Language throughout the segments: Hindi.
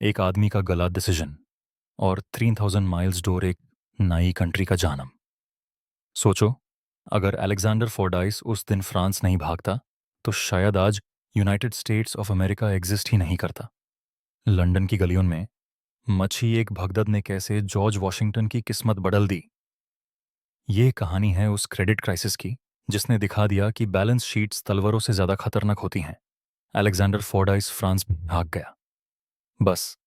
एक आदमी का गलत डिसीजन और 3000 माइल्स डोर एक नई कंट्री का जन्म। सोचो, अगर अलेक्जेंडर फोर्डाइस उस दिन फ्रांस नहीं भागता तो शायद आज United States of America exist ही नहीं करता। लंदन की गलियों में मच्छी एक भगदड़ ने कैसे जॉर्ज वॉशिंगटन की किस्मत बदल दी। ये कहानी है उस क्रेडिट क्राइसिस की जिसने दिखा दिया कि बैलेंस शीट्स तलवारों से ज्यादा खतरनाक होती हैं। अलेक्जेंडर फोर्डाइस फ्रांस भाग गया। बस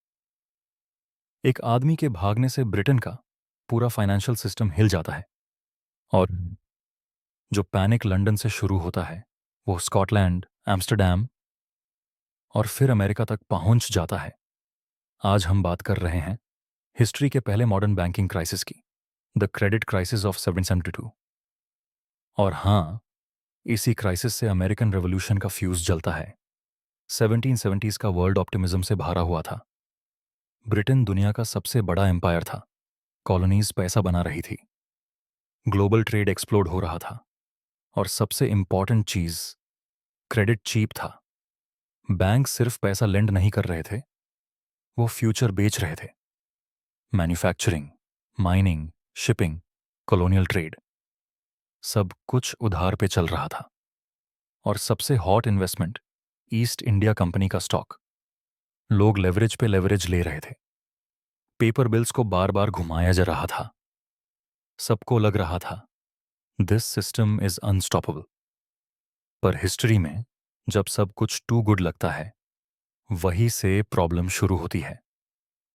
एक आदमी के भागने से ब्रिटेन का पूरा फाइनेंशियल सिस्टम हिल जाता है। और जो पैनिक लंदन से शुरू होता है वो स्कॉटलैंड, एम्स्टर्डम और फिर अमेरिका तक पहुंच जाता है। आज हम बात कर रहे हैं हिस्ट्री के पहले मॉडर्न बैंकिंग क्राइसिस की, द क्रेडिट क्राइसिस ऑफ 1772। और हाँ, इसी क्राइसिस से अमेरिकन रेवोल्यूशन का फ्यूज जलता है। 1770s का वर्ल्ड ऑप्टिमिज्म से भरा हुआ था। ब्रिटेन दुनिया का सबसे बड़ा एम्पायर था। कॉलोनीज पैसा बना रही थी, ग्लोबल ट्रेड एक्सप्लोड हो रहा था और सबसे इंपॉर्टेंट चीज, क्रेडिट चीप था। बैंक सिर्फ पैसा लेंड नहीं कर रहे थे, वो फ्यूचर बेच रहे थे। Manufacturing, mining, shipping, colonial trade, सब कुछ उधार पे चल रहा था। और सबसे hot investment, east India company का स्टॉक। लोग लेवरेज पे लेवरेज ले रहे थे, पेपर बिल्स को बार बार घुमाया जा रहा था। सबको लग रहा था दिस सिस्टम इज अनस्टॉपेबल। पर हिस्ट्री में जब सब कुछ टू गुड लगता है, वहीं से प्रॉब्लम शुरू होती है।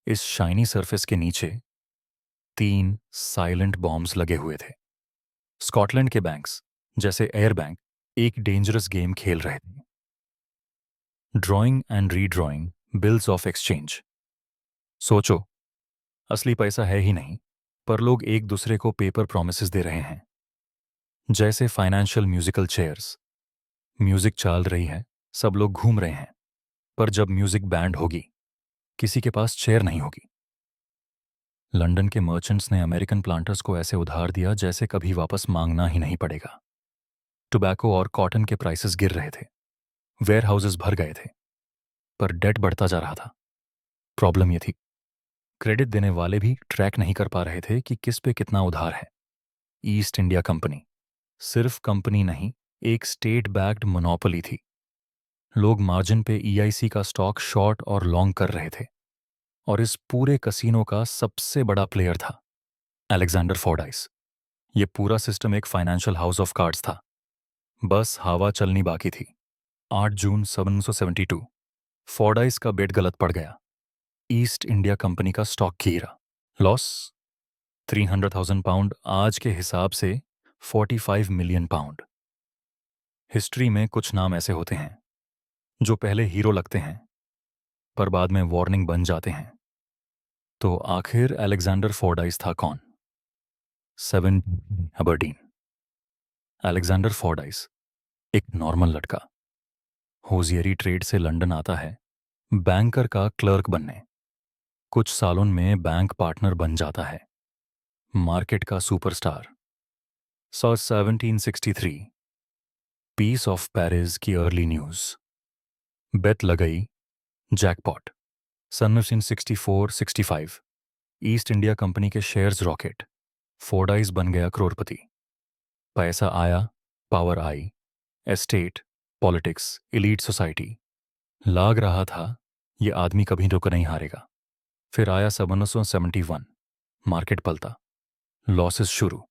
इस शाइनी सरफेस के नीचे 3 साइलेंट बॉम्ब्स लगे हुए थे। स्कॉटलैंड के बैंक्स, जैसे एयर बैंक, एक डेंजरस गेम खेल रहे थे। Drawing and redrawing bills of exchange. सोचो, असली पैसा है ही नहीं, पर लोग एक दूसरे को पेपर प्रॉमिसेस दे रहे हैं। जैसे फाइनेंशियल म्यूजिकल चेयर्स। म्यूजिक चल रही है, सब लोग घूम रहे हैं, पर जब म्यूजिक बैंड होगी, किसी के पास चेयर नहीं होगी। लंदन के मर्चेंट्स ने अमेरिकन प्लांटर्स को ऐसे उधार दिया जैसे कभी वापस मांगना ही नहीं पड़ेगा। टोबैको और कॉटन के प्राइसेस गिर रहे थे, वेयर हाउसेस भर गए थे, पर डेट बढ़ता जा रहा था। प्रॉब्लम ये थी, क्रेडिट देने वाले भी ट्रैक नहीं कर पा रहे थे कि किस पे कितना उधार है। ईस्ट इंडिया कंपनी सिर्फ कंपनी नहीं, एक स्टेट बैक्ड मोनोपोली थी। लोग मार्जिन पे ईआईसी का स्टॉक शॉर्ट और लॉन्ग कर रहे थे। और इस पूरे कसीनो का सबसे बड़ा प्लेयर था अलेक्जेंडर फोर्डाइस। ये पूरा सिस्टम एक फाइनेंशियल हाउस ऑफ कार्ड्स था, बस हवा चलनी बाकी थी। 8 जून 1772 फोर्डाइस का बेट गलत पड़ गया। ईस्ट इंडिया कंपनी का स्टॉक गिरा। लॉस 300,000 पाउंड, आज के हिसाब से 45 मिलियन पाउंड। हिस्ट्री में कुछ नाम ऐसे होते हैं जो पहले हीरो लगते हैं पर बाद में वार्निंग बन जाते हैं। तो आखिर अलेक्जेंडर फोर्डाइस था कौन? 7 अबरडीन। अलेक्जेंडर फोर्डाइस एक नॉर्मल लड़का, होजियरी ट्रेड से लंदन आता है बैंकर का क्लर्क बनने। कुछ सालों में बैंक पार्टनर बन जाता है, मार्केट का सुपरस्टार। 1763 पीस ऑफ पेरिस की अर्ली न्यूज। बेट लगई, जैकपॉट। सन 1964-65 ईस्ट इंडिया कंपनी के शेयर्स रॉकेट। फोर्डाइस बन गया करोड़पति। पैसा आया, पावर आई, एस्टेट, पॉलिटिक्स, एलीट सोसाइटी। लाग रहा था ये आदमी कभी तो नहीं हारेगा। फिर आया 1771, मार्केट पलटा, लॉसेस शुरू।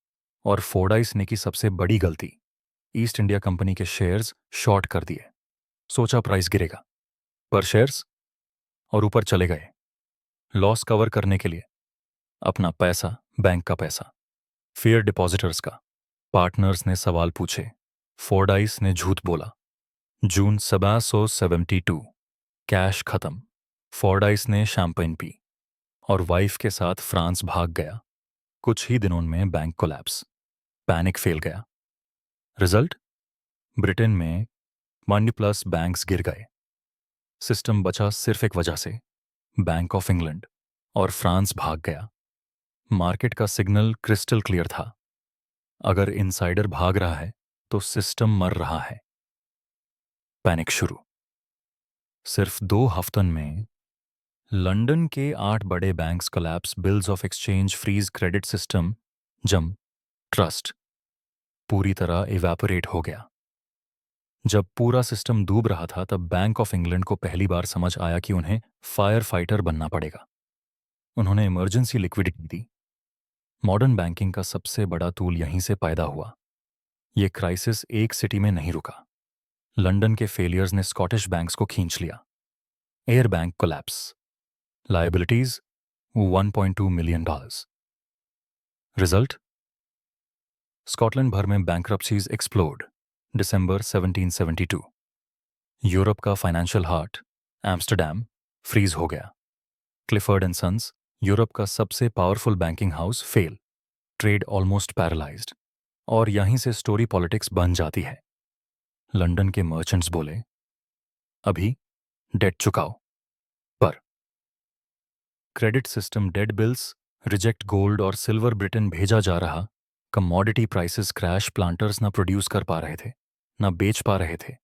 और फोर्डाइस ने की सबसे बड़ी गलती, ईस्ट इंडिया कंपनी के शेयर्स शॉर्ट कर दिए। सोचा प्राइस गिरेगा, पर शेयर्स और ऊपर चले गए। लॉस कवर करने के लिए अपना पैसा, बैंक का पैसा, फेयर डिपॉजिटर्स का। पार्टनर्स ने सवाल पूछे, फोर्डाइस ने झूठ बोला। जून 1772 कैश खत्म। फोर्डाइस ने शैंपेन पी और वाइफ के साथ फ्रांस भाग गया। कुछ ही दिनों में बैंक कोलैप्स, पैनिक फैल गया। रिजल्ट, ब्रिटेन में मनी प्लस बैंक्स गिर गए। सिस्टम बचा सिर्फ एक वजह से, बैंक ऑफ इंग्लैंड। और फ्रांस भाग गया। मार्केट का सिग्नल क्रिस्टल क्लियर था, अगर इनसाइडर भाग रहा है तो सिस्टम मर रहा है। पैनिक शुरू। सिर्फ 2 हफ्तों में लंदन के 8 बड़े banks collapse, bills of exchange freeze, credit system जम, ट्रस्ट पूरी तरह इवेपोरेट हो गया। जब पूरा सिस्टम डूब रहा था तब बैंक ऑफ इंग्लैंड को पहली बार समझ आया कि उन्हें फायर फाइटर बनना पड़ेगा। उन्होंने इमरजेंसी लिक्विडिटी दी। मॉडर्न बैंकिंग का सबसे बड़ा टूल यहीं से पैदा हुआ। ये क्राइसिस एक सिटी में नहीं रुका। लंदन के फेलियर्स ने स्कॉटिश बैंक्स को खींच लिया। Air bank collapse, liabilities $1.2 million. Result, Scotland भर में बैंक्रप्सीज एक्सप्लोड। दिसंबर 1772। यूरोप का फाइनेंशियल हार्ट एम्स्टरडैम फ्रीज हो गया। क्लिफर्ड एंड सन्स, यूरोप का सबसे powerful banking house, fail. Trade almost paralysed. और यहीं से स्टोरी पॉलिटिक्स बन जाती है। लंदन के मर्चेंट्स बोले, अभी डेट चुकाओ। पर credit system dead, bills reject, gold और सिल्वर ब्रिटेन भेजा जा रहा। कमोडिटी प्राइसेस क्रैश, प्लांटर्स ना प्रोड्यूस कर पा रहे थे, ना बेच पा रहे थे,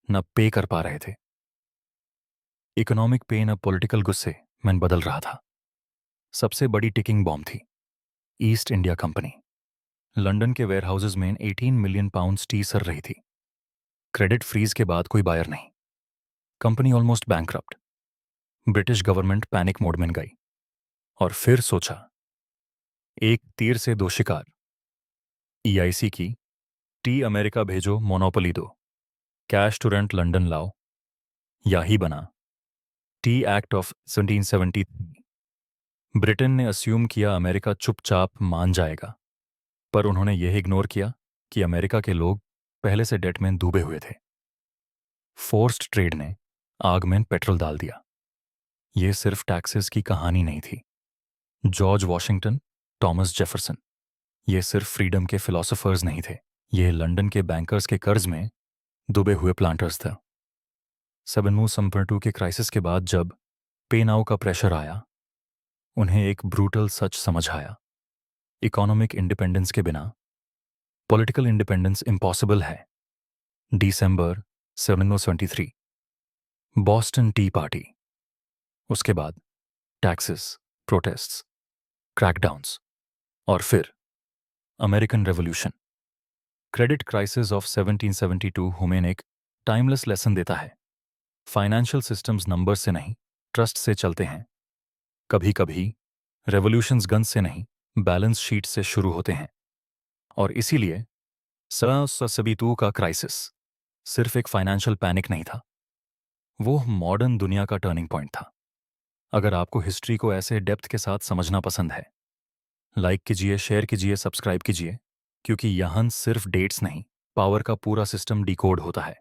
ना पे कर पा रहे थे। इकोनॉमिक पेन अब पॉलिटिकल गुस्से में बदल रहा था। सबसे बड़ी टिकिंग बॉम्ब थी ईस्ट इंडिया कंपनी। लंदन के वेयरहाउसेस में 18 मिलियन पाउंड्स टी सर रही थी। क्रेडिट फ्रीज के बाद कोई बायर नहीं। Company almost bankrupt. British government panic mode में गई और फिर सोचा, एक तीर से दो शिकार। ईआईसी की टी अमेरिका भेजो, मोनोपोली दो, कैश टू रेंट लंदन लाओ। यही बना टी एक्ट ऑफ 1773। ब्रिटेन ने अस्यूम किया अमेरिका चुपचाप मान जाएगा, पर उन्होंने यह इग्नोर किया कि अमेरिका के लोग पहले से डेट में डूबे हुए थे। फोर्स्ड ट्रेड ने आग में पेट्रोल डाल दिया। यह सिर्फ टैक्सेस की कहानी नहीं थी। जॉर्ज वॉशिंगटन, थॉमस जेफरसन, ये सिर्फ फ्रीडम के फिलोसोफर्स नहीं थे। ये लंदन के बैंकर्स के कर्ज में डूबे हुए प्लांटर्स थे। 7/2 के क्राइसिस के बाद जब पे नाउ का प्रेशर आया, उन्हें एक ब्रूटल सच समझ आया। इकोनॉमिक इंडिपेंडेंस के बिना पॉलिटिकल इंडिपेंडेंस इम्पॉसिबल है। दिसंबर 1773, बॉस्टन टी पार्टी। उसके बाद टैक्सेस, प्रोटेस्ट्स, क्रैकडाउन्स और फिर American revolution. Credit crisis of 1772 हमें एक टाइमलेस लेसन देता है। फाइनेंशियल सिस्टम्स नंबर से नहीं, ट्रस्ट से चलते हैं। कभी कभी रेवोल्यूशंस गन से नहीं, बैलेंस शीट से शुरू होते हैं। और इसीलिए 1772 का क्राइसिस सिर्फ एक फाइनेंशियल पैनिक नहीं था, वो मॉडर्न दुनिया का टर्निंग पॉइंट था। अगर आपको हिस्ट्री को ऐसे डेप्थ के साथ समझना पसंद है, लाइक कीजिए, शेयर कीजिए, सब्सक्राइब कीजिए, क्योंकि यहां सिर्फ डेट्स नहीं, पावर का पूरा सिस्टम डिकोड होता है।